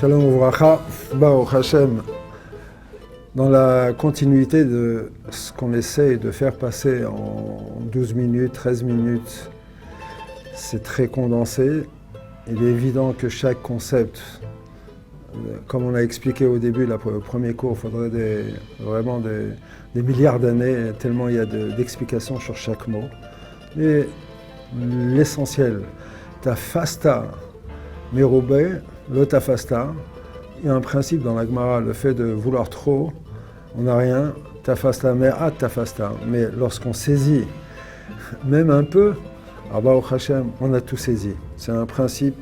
Shalom Uvracha, Baruch Hashem. Dans la continuité de ce qu'on essaie de faire passer en 12 minutes, 13 minutes, c'est très condensé. Il est évident que chaque concept, comme on l'a expliqué au début, le premier cours, il faudrait vraiment des milliards d'années, tellement il y a d'explications sur chaque mot. Mais l'essentiel, ta fasta merubé, le tafasta, il y a un principe dans la Gemara, le fait de vouloir trop, on n'a rien, tafasta me'at tafasta, mais lorsqu'on saisit même un peu, Baruch Hashem, on a tout saisi. C'est un principe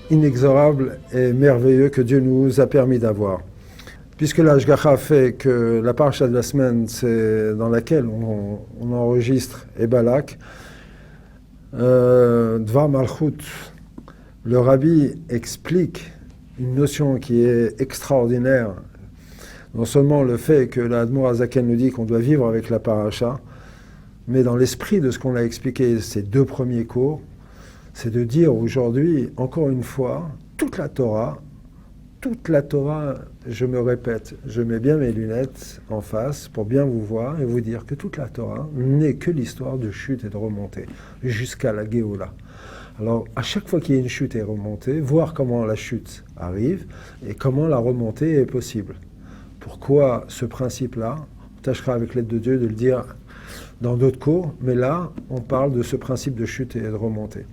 inexorable et merveilleux que Dieu nous a permis d'avoir. Puisque la Hashgacha fait que la paracha de la semaine, c'est dans laquelle on enregistre Balak, Dvar Malchut, le Rabbi explique une notion qui est extraordinaire. Non seulement le fait que l'Admour Azaken nous dit qu'on doit vivre avec la paracha, mais dans l'esprit de ce qu'on a expliqué ces deux premiers cours, c'est de dire aujourd'hui, encore une fois, toute la Torah, je me répète, je mets bien mes lunettes en face pour bien vous voir et vous dire que toute la Torah n'est que l'histoire de chute et de remontée, jusqu'à la Géoula. Alors, à chaque fois qu'il y a une chute et remontée, voir comment la chute arrive et comment la remontée est possible. Pourquoi ce principe-là? On tâchera avec l'aide de Dieu de le dire dans d'autres cours, mais là, on parle de ce principe de chute et de remontée.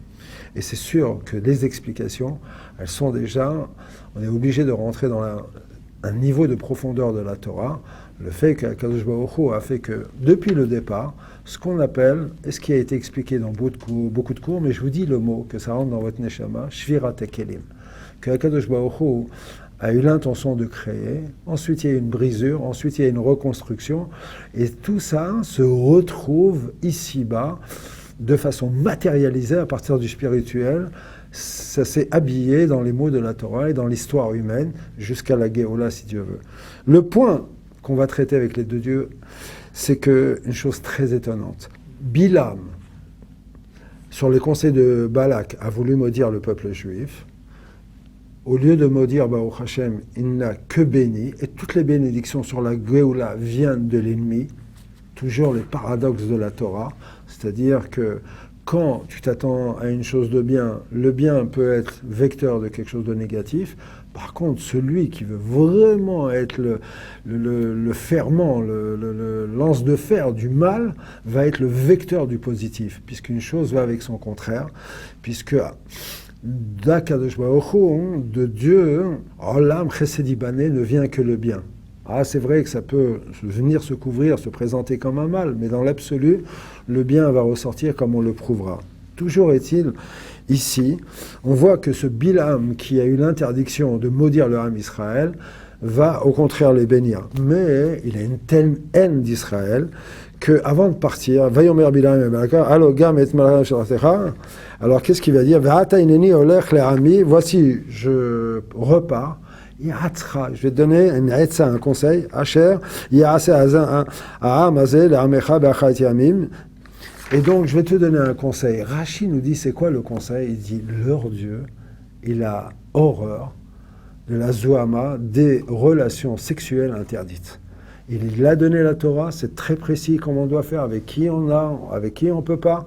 Et c'est sûr que les explications, elles sont déjà, on est obligé de rentrer dans un niveau de profondeur de la Torah, le fait qu'Akadosh Baruch Hu a fait que, depuis le départ, ce qu'on appelle, et ce qui a été expliqué dans beaucoup de cours, mais je vous dis le mot, que ça rentre dans votre neshama, Shvirat Kelim, que Akadosh Baruch Hu a eu l'intention de créer, ensuite il y a une brisure, ensuite il y a une reconstruction, et tout ça se retrouve ici-bas, de façon matérialisée à partir du spirituel. Ça s'est habillé dans les mots de la Torah et dans l'histoire humaine, jusqu'à la Géoula, si Dieu veut. Le point qu'on va traiter avec l'aide de Dieu, c'est une chose très étonnante. Bilam, sur les conseils de Balak, a voulu maudire le peuple juif. Au lieu de maudire Baruch Hashem, il n'a que béni, et toutes les bénédictions sur la Géoula viennent de l'ennemi, toujours les paradoxes de la Torah, c'est-à-dire que quand tu t'attends à une chose de bien, le bien peut être vecteur de quelque chose de négatif. Par contre, celui qui veut vraiment être le ferment, le lance de fer du mal, va être le vecteur du positif, puisqu'une chose va avec son contraire, puisque d'Akadosh Baruch Hu, de Dieu, Olam Chesed Ibané ne vient que le bien. Ah, c'est vrai que ça peut venir se couvrir, se présenter comme un mal, mais dans l'absolu, le bien va ressortir comme on le prouvera. Toujours est-il, ici, on voit que ce Bilam qui a eu l'interdiction de maudire le Ham Israël va au contraire les bénir. Mais il a une telle haine d'Israël qu'avant de partir, Vayomer Bilam et Balak, Alogam et Malachim Sheratecha, alors qu'est-ce qu'il va dire? V'ata ineni olech le'ami, voici, je repars. Je vais te donner un conseil. Asher, et donc je vais te donner un conseil. Rashi nous dit, c'est quoi le conseil? Il dit, leur Dieu, il a horreur de la Zohama, des relations sexuelles interdites. Il a donné la Torah, c'est très précis comment on doit faire, avec qui on a, avec qui on ne peut pas.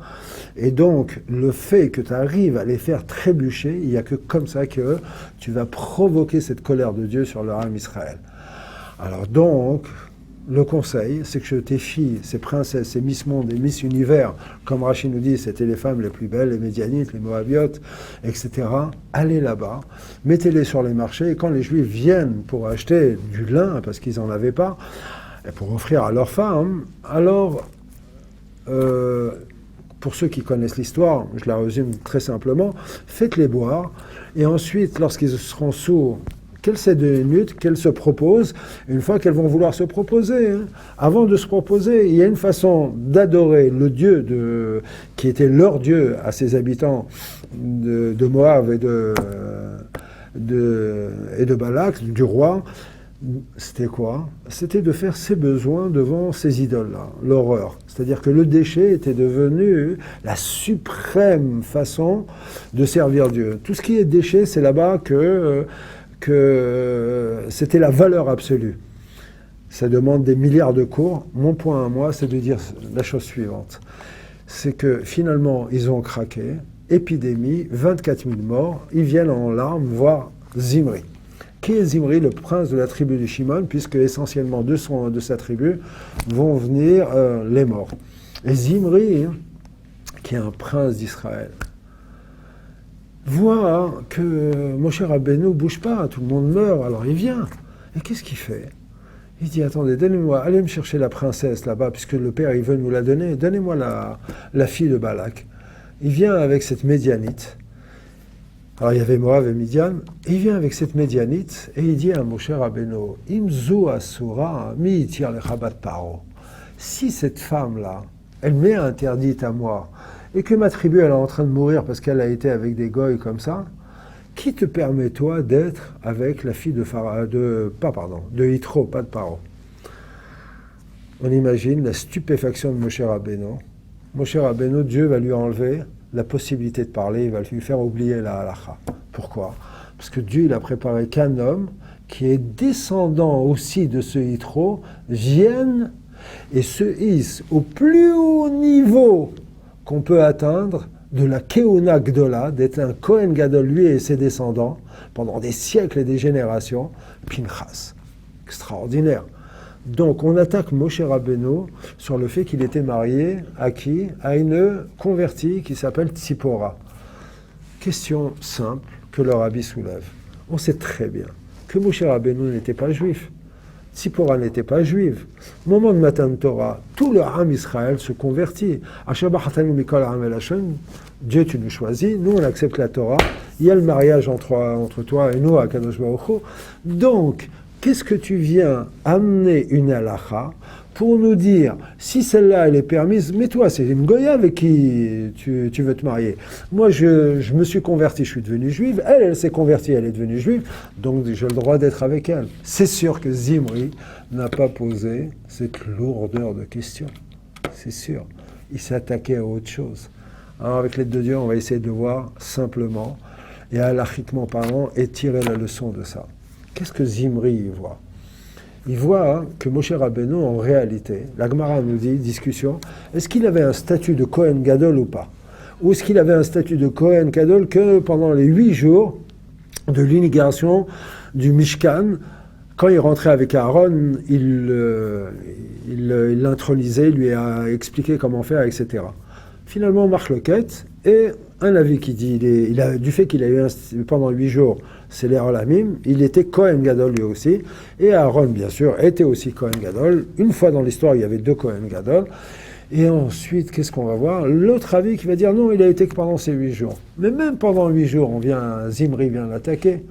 Et donc, le fait que tu arrives à les faire trébucher, il n'y a que comme ça que tu vas provoquer cette colère de Dieu sur le Ham Israël. Alors donc, le conseil, c'est que tes filles, ces princesses, ces Miss Monde et Miss Univers, comme Rachid nous dit, c'était les femmes les plus belles, les Médianites, les Moabiotes, etc. Allez là-bas, mettez-les sur les marchés, et quand les Juifs viennent pour acheter du lin, parce qu'ils n'en avaient pas, et pour offrir à leurs femmes, alors, pour ceux qui connaissent l'histoire, je la résume très simplement, faites-les boire, et ensuite, lorsqu'ils seront sourds, qu'elles s'énutent, qu'elles se proposent, une fois qu'elles vont vouloir se proposer. Avant de se proposer, il y a une façon d'adorer le Dieu qui était leur Dieu à ses habitants de Moab et de Balak, du roi. C'était quoi? C'était de faire ses besoins devant ces idoles-là, l'horreur. C'est-à-dire que le déchet était devenu la suprême façon de servir Dieu. Tout ce qui est déchet, c'est là-bas que c'était la valeur absolue. Ça demande des milliards de cours. Mon point à moi, c'est de dire la chose suivante. C'est que finalement, ils ont craqué. Épidémie, 24 000 morts. Ils viennent en larmes voir Zimri. Qui est Zimri, le prince de la tribu de Shimon, puisque essentiellement de sa tribu vont venir les morts. Et Zimri, qui est un prince d'Israël, voit que Moshe Rabbeinu ne bouge pas, tout le monde meurt, alors il vient. Et qu'est-ce qu'il fait? Il dit, attendez, donnez-moi, allez me chercher la princesse là-bas, puisque le père, il veut nous la donner, donnez-moi la fille de Balak. Il vient avec cette Médianite. Alors il y avait Moab et Midian, et il vient avec cette Médianite, et il dit à Moshe Rabbeinu, Imzu Asura, mi tire le Chabat Paro. Si cette femme-là, elle m'est interdite à moi, et que ma tribu, elle est en train de mourir parce qu'elle a été avec des goïs comme ça, qui te permet, toi, d'être avec la fille de Yitro, pas de Paro? On imagine la stupéfaction de Moshe Rabbeinu. Moshe Rabbeinu, Dieu va lui enlever la possibilité de parler, il va lui faire oublier la halakha. Pourquoi? Parce que Dieu, il a préparé qu'un homme qui est descendant aussi de ce Yitro vienne et se hisse au plus haut niveau qu'on peut atteindre de la Keuna Gdola, d'être un Kohen Gadol, lui et ses descendants, pendant des siècles et des générations, Pinchas. Extraordinaire. Donc on attaque Moshe Rabbeinu sur le fait qu'il était marié à qui? À une convertie qui s'appelle Tzipora. Question simple que le rabbi soulève. On sait très bien que Moshe Rabbeinu n'était pas juif. Tzipora n'était pas juive. Au moment de Matan Torah, tout le Ham Israël se convertit. Dieu, tu nous choisis, nous on accepte la Torah, il y a le mariage entre toi et nous à Kadosh Baruch Hu. Donc, qu'est-ce que tu viens amener une halakha pour nous dire, si celle-là elle est permise, mais toi c'est une goya avec qui tu veux te marier. Moi je me suis converti, je suis devenu juive, elle s'est convertie, elle est devenue juive, donc j'ai le droit d'être avec elle. C'est sûr que Zimri n'a pas posé cette lourdeur de questions, c'est sûr. Il s'est attaqué à autre chose. Alors avec l'aide de Dieu, on va essayer de voir simplement, et halachiquement parlant, et tirer la leçon de ça. Qu'est-ce que Zimri voit? Il voit que Moshe Rabbeinu, en réalité, la Gemara nous dit, discussion, est-ce qu'il avait un statut de Kohen Gadol ou pas? Ou est-ce qu'il avait un statut de Kohen Gadol que pendant les 8 jours de l'inauguration du Mishkan, quand il rentrait avec Aaron, il l'intronisait, il lui a expliqué comment faire, etc. Finalement, Marloquette, et un avis qui dit, du fait qu'il a eu pendant 8 jours, c'est les Olamim, il était Kohen Gadol lui aussi, et Aaron, bien sûr, était aussi Kohen Gadol. Une fois dans l'histoire, il y avait 2 Kohen Gadol, et ensuite, qu'est-ce qu'on va voir? L'autre avis qui va dire, non, il a été que pendant ces 8 jours. Mais même pendant 8 jours, Zimri vient l'attaquer.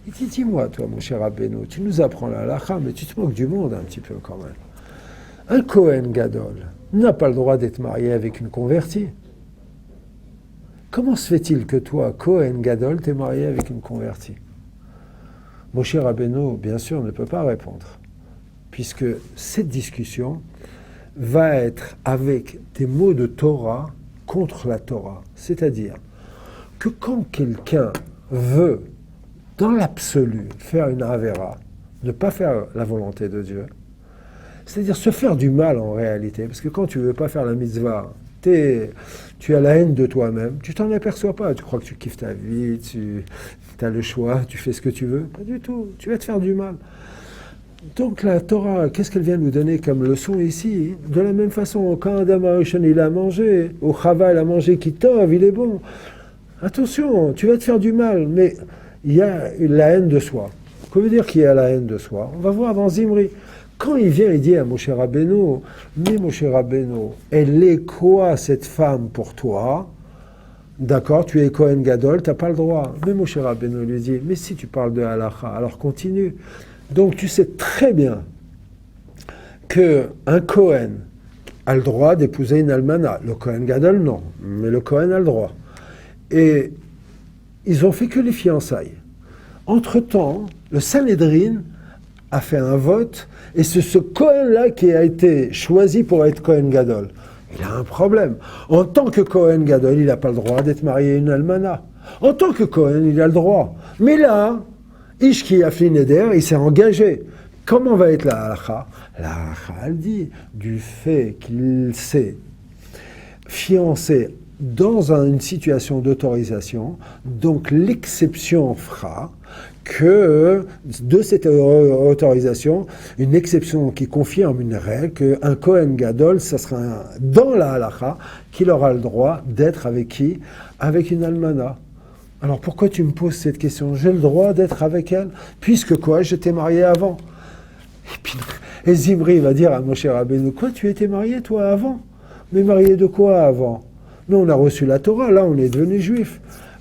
Il dit, dis-moi, toi, mon cher Rabbeinu, tu nous apprends la halakha, mais tu te moques du monde un petit peu quand même. Un Kohen Gadol n'a pas le droit d'être marié avec une convertie. Comment se fait-il que toi, Kohen Gadol, t'es marié avec une convertie? Moshe Rabbeinu, bien sûr, ne peut pas répondre, puisque cette discussion va être avec des mots de Torah contre la Torah. C'est-à-dire que quand quelqu'un veut, dans l'absolu, faire une avera, ne pas faire la volonté de Dieu, c'est-à-dire se faire du mal en réalité, parce que quand tu ne veux pas faire la mitzvah, tu as la haine de toi-même, tu t'en aperçois pas, tu crois que tu kiffes ta vie, tu as le choix, tu fais ce que tu veux, pas du tout, tu vas te faire du mal. Donc la Torah, qu'est-ce qu'elle vient nous donner comme leçon ici? De la même façon, quand Adam Arishon il a mangé, au Chava il a mangé Kitov, il est bon. Attention, tu vas te faire du mal, mais il y a la haine de soi. Que veut dire qu'il y a la haine de soi? On va voir dans Zimri. Quand il vient, il dit à Moshe Rabbeinu, mais Moshe Rabbeinu, elle est quoi cette femme pour toi? D'accord, tu es Kohen Gadol, tu n'as pas le droit. Mais Moshe Rabbeinu lui dit, mais si tu parles de halakha, alors continue. Donc tu sais très bien qu'un Kohen a le droit d'épouser une almana. Le Kohen Gadol, non, mais le Kohen a le droit. Et ils ont fait que les fiançailles. Entre-temps, le Sanhédrin a fait un vote, et c'est ce Kohen-là qui a été choisi pour être Kohen Gadol. Il a un problème. En tant que Kohen Gadol, il n'a pas le droit d'être marié à une almana. En tant que Kohen, il a le droit. Mais là, Ish ki yafli neder, il s'est engagé. Comment va être la halakha? La halakha, elle dit, du fait qu'il s'est fiancé dans une situation d'autorisation, donc l'exception fera que de cette autorisation, une exception qui confirme une règle, qu'un Kohen Gadol, ça sera dans la halakha qu'il aura le droit d'être avec qui? Avec une almana. Alors pourquoi tu me poses cette question? J'ai le droit d'être avec elle, puisque quoi? J'étais marié avant. Et Zimri va dire à Moshe Rabbeinu, quoi, tu étais marié toi avant? Mais marié de quoi avant? Nous on a reçu la Torah, là on est devenu juif.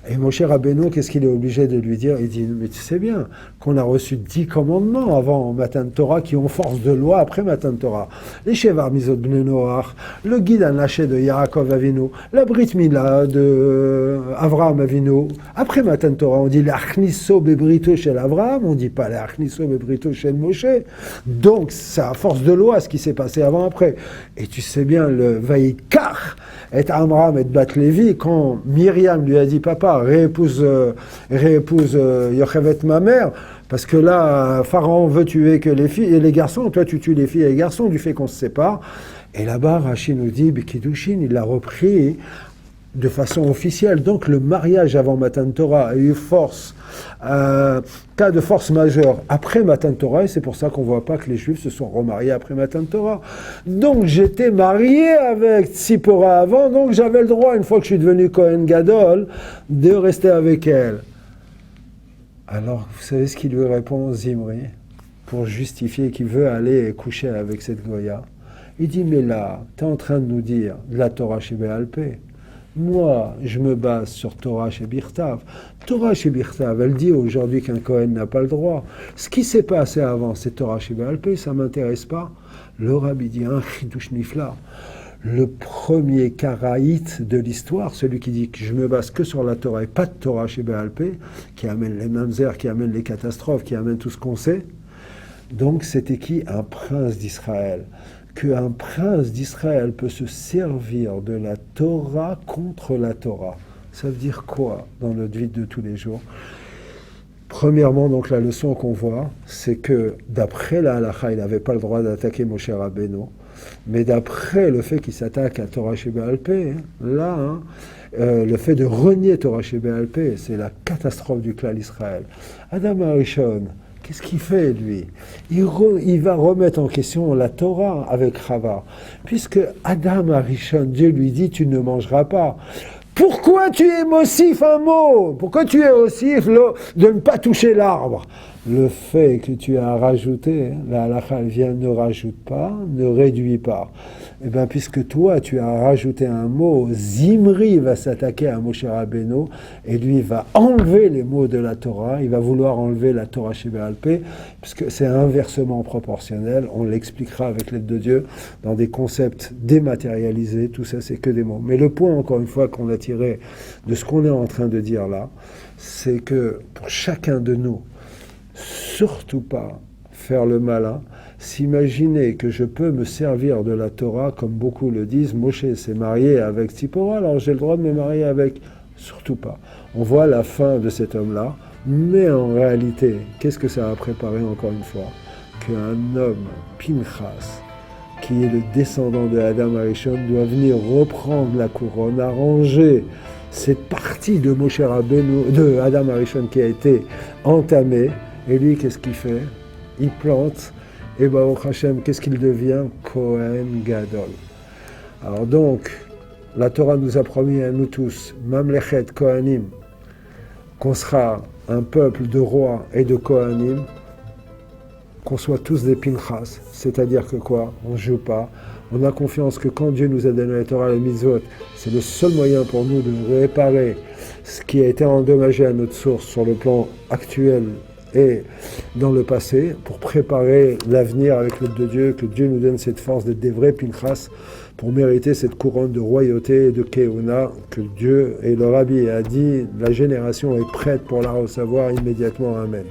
Et Moshe Rabbeinu, qu'est-ce qu'il est obligé de lui dire? Il dit, mais tu sais bien qu'on a reçu 10 commandements avant Matan Torah qui ont force de loi après Matan Torah. Les Shevar Mizot Bnei Noach, le guide Anaché de Yaakov Avinu, la Brit Mila de Avraham Avinu. Après Matan Torah, on dit l'Achniso Bebrito chez Avraham, on dit pas l'Achniso Bebrito chez Moshe. Donc, ça a force de loi ce qui s'est passé avant-après. Et tu sais bien, le Vaïkar et Amram et Bat Lévi, quand Myriam lui a dit, papa, réépouse Yochevet ma mère, parce que là, Pharaon veut tuer que les filles et les garçons, toi tu tues les filles et les garçons du fait qu'on se sépare. Et là-bas, Rashi nous dit, Bekidushin, il l'a repris de façon officielle. Donc le mariage avant Matan Torah a eu force, cas de force majeure après Matan Torah, et c'est pour ça qu'on ne voit pas que les Juifs se sont remariés après Matan Torah. Donc j'étais marié avec Tzipora avant, donc j'avais le droit, une fois que je suis devenu Kohen Gadol, de rester avec elle. Alors, vous savez ce qu'il lui répond, Zimri, pour justifier qu'il veut aller coucher avec cette Goya? Il dit, mais là, tu es en train de nous dire de la Torah chez Béalpé. Moi, je me base sur Torah chez Birtav. Torah chez Birtav, elle dit aujourd'hui qu'un Kohen n'a pas le droit. Ce qui s'est passé avant, c'est Torah chez Béalpé, ça ne m'intéresse pas. Le Rabbi dit, un chidouche nifla. Le premier karaïte de l'histoire, celui qui dit que je me base que sur la Torah et pas de Torah chez Béalpé, qui amène les mamzers, qui amène les catastrophes, qui amène tout ce qu'on sait. Donc c'était qui? Un prince d'Israël. Qu'un prince d'Israël peut se servir de la Torah contre la Torah. Ça veut dire quoi dans notre vie de tous les jours? Premièrement, donc la leçon qu'on voit, c'est que d'après la halakha, il n'avait pas le droit d'attaquer Moshe Rabbeinu, mais d'après le fait qu'il s'attaque à Torah chez Béalpé, là, le fait de renier Torah chez Béalpé, c'est la catastrophe du clan Israël. Adam Arishon, qu'est-ce qu'il fait, lui? Il va remettre en question la Torah avec Chava. Puisque Adam Arishon, Dieu lui dit, tu ne mangeras pas. Pourquoi tu es mossif un mot? Pourquoi tu es mossif de ne pas toucher l'arbre? Le fait que tu as rajouté, la halakha vient, ne rajoute pas, ne réduit pas. Eh bien, puisque toi, tu as rajouté un mot, Zimri va s'attaquer à Moshe Rabbeinu, et lui va enlever les mots de la Torah, il va vouloir enlever la Torah chez Béalpé, puisque c'est inversement proportionnel, on l'expliquera avec l'aide de Dieu, dans des concepts dématérialisés, tout ça c'est que des mots. Mais le point, encore une fois, qu'on a tiré de ce qu'on est en train de dire là, c'est que pour chacun de nous, surtout pas faire le malin, s'imaginer que je peux me servir de la Torah, comme beaucoup le disent, Moshe s'est marié avec Tzipora, alors j'ai le droit de me marier avec, surtout pas. On voit la fin de cet homme-là, mais en réalité, qu'est-ce que ça a préparé encore une fois? Qu'un homme, Pinchas, qui est le descendant de Adam Arishon, doit venir reprendre la couronne, arranger cette partie de Moshe Rabbeinu, de Adam Arishon qui a été entamée. Et lui, qu'est-ce qu'il fait? Il plante, et Baruch Hashem, qu'est-ce qu'il devient? Kohen Gadol. Alors donc, la Torah nous a promis à nous tous, Mamlechet Kohanim, qu'on sera un peuple de rois et de Kohanim, qu'on soit tous des Pinchas, c'est-à-dire que quoi? On ne joue pas. On a confiance que quand Dieu nous a donné la Torah et les mitzvot, c'est le seul moyen pour nous de réparer ce qui a été endommagé à notre source sur le plan actuel et dans le passé, pour préparer l'avenir avec l'aide de Dieu, que Dieu nous donne cette force d'être des vrais Pinchas pour mériter cette couronne de royauté et de Keuna que Dieu et le Rabbi a dit, la génération est prête pour la recevoir immédiatement. Amen.